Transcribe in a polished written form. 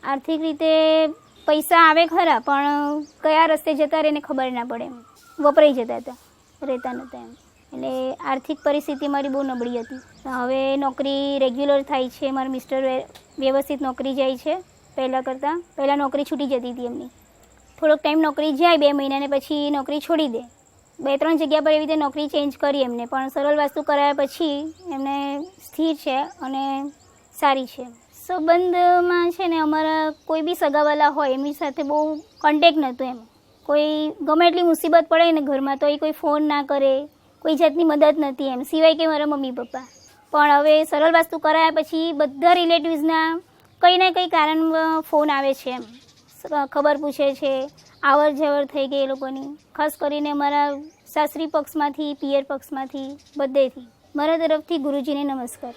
આર્થિક રીતે પૈસા આવે ખરા, પણ કયા રસ્તે જતા રહે એને ખબર ના પડે, એમ વપરાઈ જતા હતા, રહેતા નહોતા એમ. એટલે આર્થિક પરિસ્થિતિ મારી બહુ નબળી હતી. હવે નોકરી રેગ્યુલર થાય છે, મારા મિસ્ટર વ્યવસ્થિત નોકરી જાય છે. પહેલાં નોકરી છૂટી જતી હતી એમની. થોડોક ટાઈમ નોકરી જાય 2 મહિના ને પછી નોકરી છોડી દે. 2-3 જગ્યા પર એવી રીતે નોકરી ચેન્જ કરી એમને, પણ સરળ વાસ્તુ કરાયા પછી એમને સ્થિર છે અને સારી છે. સંબંધમાં છે ને અમારા કોઈ બી સગાવાલા હોય એમની સાથે બહુ કોન્ટેક્ટ નહોતું એમ. કોઈ ગમે એટલી મુસીબત પડે ને ઘરમાં તો એ કોઈ ફોન ના કરે, કોઈ જાતની મદદ નથી એમ, સિવાય કે મારા મમ્મી પપ્પા. પણ હવે સરળ વાસ્તુ કરાયા પછી બધા રિલેટિવ્સના કંઈ ને કંઈ કારણ ફોન આવે છે એમ, ખબર પૂછે છે, આવર જવર થઈ ગઈ એ લોકોની. ખાસ કરીને મારા સાસરી પક્ષમાંથી, પિયર પક્ષમાંથી, બધેથી મારા તરફથી ગુરુજીને નમસ્કાર.